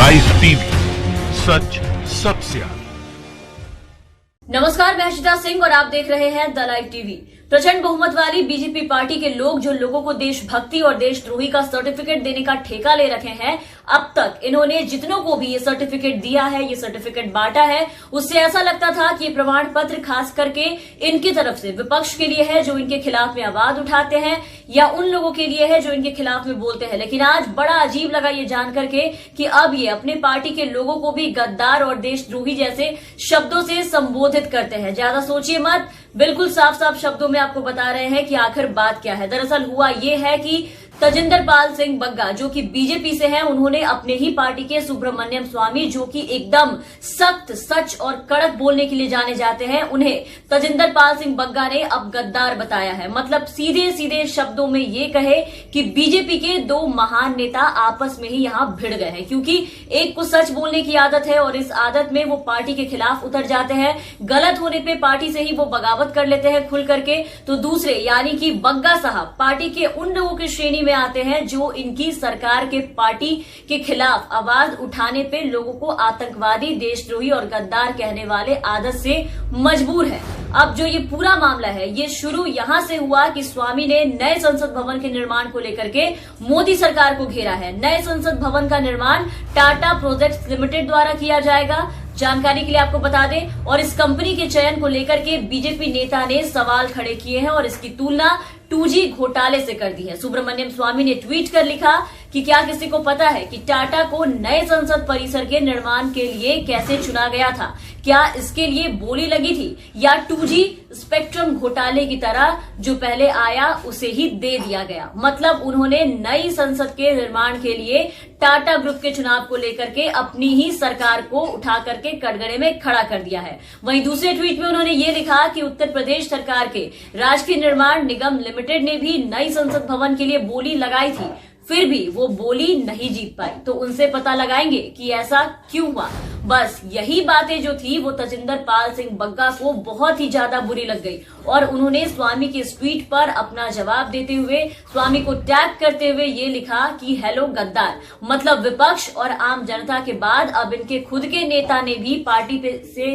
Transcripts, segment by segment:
Live TV, सच सबसे आगे। नमस्कार, मैं हर्षिता सिंह और आप देख रहे हैं द लाइव टीवी। प्रचंड बहुमत वाली बीजेपी पार्टी के लोग जो लोगों को देशभक्ति और देशद्रोही का सर्टिफिकेट देने का ठेका ले रखे हैं, अब तक इन्होंने जितनों को भी ये सर्टिफिकेट दिया है, ये सर्टिफिकेट बांटा है, उससे ऐसा लगता था कि ये प्रमाण पत्र खास करके इनकी तरफ से विपक्ष के लिए है जो इनके खिलाफ में आवाज उठाते हैं, या उन लोगों के लिए है जो इनके खिलाफ में बोलते हैं। लेकिन आज बड़ा अजीब लगा ये जान करके कि अब ये अपने पार्टी के लोगों को भी गद्दार और देशद्रोही जैसे शब्दों से संबोधित करते हैं। ज्यादा सोचिए मत, बिल्कुल साफ साफ शब्दों में आपको बता रहे हैं कि आखिर बात क्या है। दरअसल हुआ ये है कि तजिंदर पाल सिंह बग्गा जो कि बीजेपी से हैं, उन्होंने अपने ही पार्टी के सुब्रमण्यम स्वामी जो कि एकदम सख्त, सच और कड़क बोलने के लिए जाने जाते हैं, उन्हें तजिंदर पाल सिंह बग्गा ने अब गद्दार बताया है। मतलब सीधे सीधे शब्दों में ये कहे कि बीजेपी के दो महान नेता आपस में ही यहां भिड़ गए हैं, क्योंकि एक को सच बोलने की आदत है और इस आदत में वो पार्टी के खिलाफ उतर जाते हैं। गलत होने पे पार्टी से ही वो बगावत कर लेते हैं खुल करके। तो दूसरे यानी कि बग्गा साहब पार्टी के उन लोगों की श्रेणी में आते हैं जो इनकी सरकार के पार्टी के खिलाफ आवाज उठाने पे लोगों को आतंकवादी, देशद्रोही और गद्दार कहने वाले आदत से मजबूर है। अब जो ये पूरा मामला है, ये शुरू यहां से हुआ कि स्वामी ने नए संसद भवन के निर्माण को लेकर के मोदी सरकार को घेरा है। नए संसद भवन का निर्माण टाटा प्रोजेक्ट्स लिमिटेड द्वारा किया जाएगा। जानकारी के लिए आपको बता दें, और इस कंपनी के चयन को लेकर के बीजेपी नेता ने सवाल खड़े किए हैं और इसकी तुलना 2G घोटाले से कर दी है। सुब्रमण्यम स्वामी ने ट्वीट कर लिखा कि क्या किसी को पता है कि टाटा को नए संसद परिसर के निर्माण के लिए कैसे चुना गया था? क्या इसके लिए बोली लगी थी या 2G स्पेक्ट्रम घोटाले की तरह जो पहले आया उसे ही दे दिया गया? मतलब उन्होंने नई संसद के निर्माण के लिए टाटा ग्रुप के चुनाव को लेकर के अपनी ही सरकार को उठा करके कटघरे में खड़ा कर दिया है। वहीं दूसरे ट्वीट में उन्होंने ये लिखा कि उत्तर प्रदेश सरकार के राजकीय निर्माण निगम लिमिटेड ने भी नई संसद भवन के लिए बोली लगाई थी, फिर भी वो बोली नहीं जीत पाई। तो उनसे पता लगाएंगे कि ऐसा क्यों हुआ। बस यही बातें जो थी वो तजिंदर पाल सिंह बग्गा को बहुत ही ज्यादा बुरी लग गई और उन्होंने स्वामी के इस ट्वीट पर अपना जवाब देते हुए स्वामी को टैग करते हुए ये लिखा कि हेलो गद्दार। मतलब विपक्ष और आम जनता के बाद अब इनके खुद के नेता ने भी पार्टी पे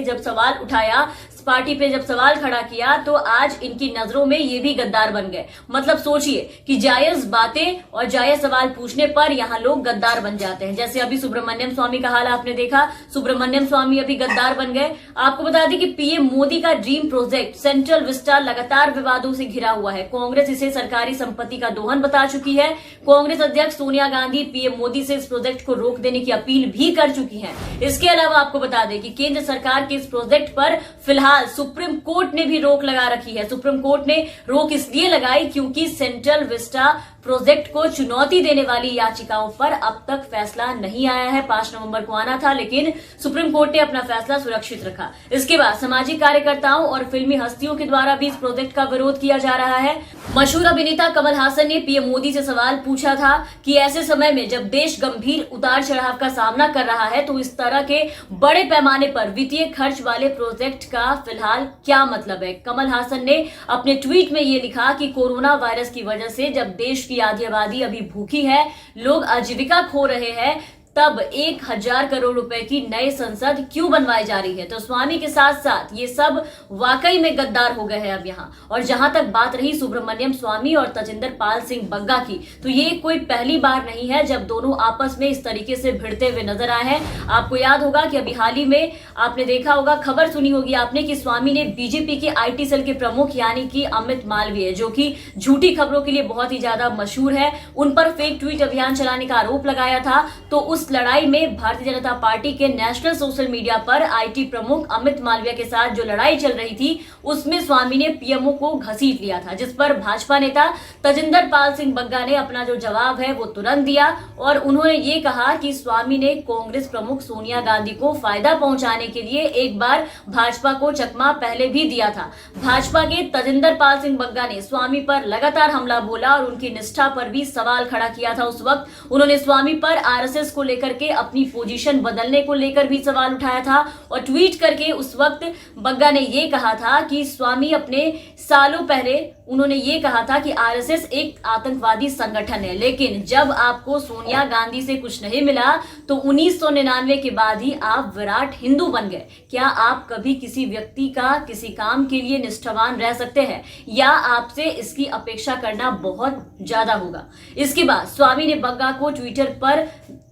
जब सवाल खड़ा किया तो आज इनकी नजरों में ये भी गद्दार बन गए। मतलब सोचिए कि जायज बातें और जायज सवाल पूछने पर यहाँ लोग गद्दार बन जाते हैं। जैसे अभी सुब्रमण्यम स्वामी का हाल आपने देखा, सुब्रमण्यम स्वामी अभी गद्दार बन गए। आपको बता दें कि पीएम मोदी का ड्रीम प्रोजेक्ट सेंट्रल विस्टा लगातार विवादों से घिरा हुआ है। कांग्रेस इसे सरकारी संपत्ति का दोहन बता चुकी है। कांग्रेस अध्यक्ष सोनिया गांधी पीएम मोदी से इस प्रोजेक्ट को रोक देने की अपील भी कर चुकी है। इसके अलावा आपको बता दें कि केंद्र सरकार के इस प्रोजेक्ट पर फिलहाल सुप्रीम कोर्ट ने भी रोक लगा रखी है। सुप्रीम कोर्ट ने रोक इसलिए लगाई क्योंकि सेंट्रल विस्टा प्रोजेक्ट को चुनौती देने वाली याचिकाओं पर अब तक फैसला नहीं आया है। 5 नवंबर को आना था, लेकिन सुप्रीम कोर्ट ने अपना फैसला सुरक्षित रखा। इसके बाद सामाजिक कार्यकर्ताओं और फिल्मी हस्तियों के द्वारा भी इस प्रोजेक्ट का विरोध किया जा रहा है। मशहूर अभिनेता कमल हासन ने पीएम मोदी से सवाल पूछा था कि ऐसे समय में जब देश गंभीर उतार चढ़ाव का सामना कर रहा है तो इस तरह के बड़े पैमाने पर वित्तीय खर्च वाले प्रोजेक्ट का फिलहाल क्या मतलब है। कमल हासन ने अपने ट्वीट में ये लिखा कि कोरोना वायरस की वजह से जब देश की आधी आबादी अभी भूखी है, लोग आजीविका खो रहे हैं, तब 1000 करोड़ रुपए की नई संसद क्यों बनवाई जा रही है। तो स्वामी के साथ साथ ये सब वाकई में गद्दार हो गए हैं अब यहाँ। और जहां तक बात रही सुब्रमण्यम स्वामी और तजिंदर पाल सिंह बग्गा की, तो ये कोई पहली बार नहीं है जब दोनों आपस में इस तरीके से भिड़ते हुए नजर आए हैं। आपको याद होगा कि अभी हाल ही में आपने देखा होगा, खबर सुनी होगी आपने कि स्वामी ने बीजेपी के IT सेल के प्रमुख यानी कि अमित मालवीय, जो कि झूठी खबरों के लिए बहुत ही ज्यादा मशहूर है, उन पर फेक ट्वीट अभियान चलाने का आरोप लगाया था। तो उस लड़ाई में भारतीय जनता पार्टी के नेशनल सोशल मीडिया पर IT प्रमुख अमित मालवीय के साथ जो लड़ाई चल रही थी उसमें स्वामी ने पीएमओ को घसीट लिया था, जिस पर भाजपा नेता तजिंदर पाल सिंह बग्गा ने अपना जो जवाब है वो तुरंत दिया और उन्होंने ये कहा कि स्वामी ने कांग्रेस प्रमुख सोनिया गांधी को फायदा पहुंचाने के लिए एक बार भाजपा को चकमा पहले भी दिया था। भाजपा के तजिंदर पाल सिंह बग्गा ने स्वामी पर लगातार हमला बोला और उनकी निष्ठा पर भी सवाल खड़ा किया था। उस वक्त उन्होंने स्वामी पर RSS को लेकर के अपनी पोजीशन बदलने को लेकर भी सवाल उठाया था और ट्वीट करके उस वक्त बग्गा ने ये कहा था कि स्वामी अपने सालों पहले उन्होंने ये कहा था कि आरएसएस एक आतंकवादी संगठन है, लेकिन जब आपको सोनिया गांधी से कुछ नहीं मिला तो 1999 के बाद ही आप विराट हिंदू बन गए। क्या आप कभी किसी व्यक्ति का किसी काम के लिए निष्ठावान रह सकते हैं या आपसे इसकी अपेक्षा करना बहुत ज्यादा होगा। इसके बाद स्वामी ने बग्गा को ट्विटर पर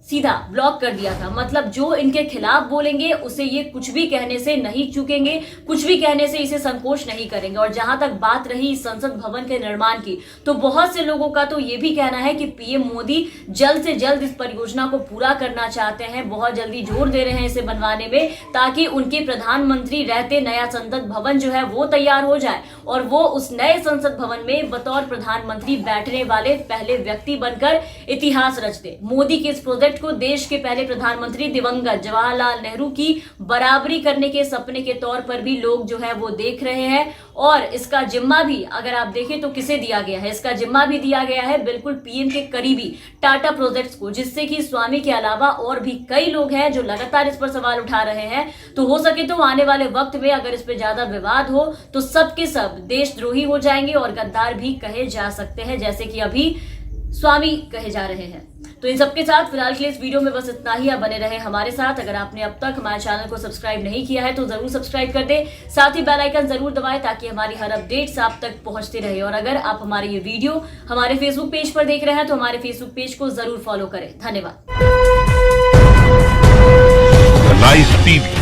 सीधा ब्लॉक कर दिया था। मतलब जो इनके खिलाफ बोलेंगे उसे ये कुछ भी कहने से नहीं चूकेंगे, कुछ भी कहने से इसे संकोच नहीं करेंगे। और जहां तक बात रही संसद भवन के निर्माण की, तो बहुत से लोगों का तो ये भी कहना है कि पीएम मोदी जल्द से जल्द इस परियोजना को पूरा करना चाहते हैं, बहुत जल्दी जोर दे रहे हैं इसे बनवाने में, ताकि उनके प्रधानमंत्री रहते नया संसद भवन जो है वो तैयार हो जाए और वो उस नए संसद भवन में बतौर प्रधानमंत्री बैठने वाले पहले व्यक्ति बनकर इतिहास रच दे। मोदी के इस प्रोजेक्ट को देश के पहले प्रधानमंत्री दिवंगत जवाहरलाल नेहरू की बराबरी करने के सपने के तौर पर भी लोग जो है वो देख रहे हैं। और इसका जिम्मा भी अगर आप देखें तो किसे दिया गया है, इसका जिम्मा भी दिया गया है बिल्कुल पीएम के करीबी टाटा प्रोजेक्ट्स को, जिससे कि स्वामी के अलावा और भी कई लोग हैं जो लगातार इस पर सवाल उठा रहे हैं। तो हो सके तो आने वाले वक्त में अगर इस पे ज्यादा विवाद हो तो सब के सब देशद्रोही हो जाएंगे और गद्दार भी कहे जा सकते हैं, जैसे कि अभी स्वामी कहे जा रहे हैं। तो इन सबके साथ फिलहाल के लिए इस वीडियो में बस इतना ही। आप बने रहे हमारे साथ। अगर आपने अब तक हमारे चैनल को सब्सक्राइब नहीं किया है तो जरूर सब्सक्राइब कर दे, साथ ही बेल आइकन जरूर दबाएं ताकि हमारी हर अपडेट्स आप तक पहुंचती रहे। और अगर आप हमारे ये वीडियो हमारे फेसबुक पेज पर देख रहे हैं तो हमारे फेसबुक पेज को जरूर फॉलो करें। धन्यवाद। लाइव टीवी,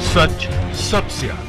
सच सबसे आगे।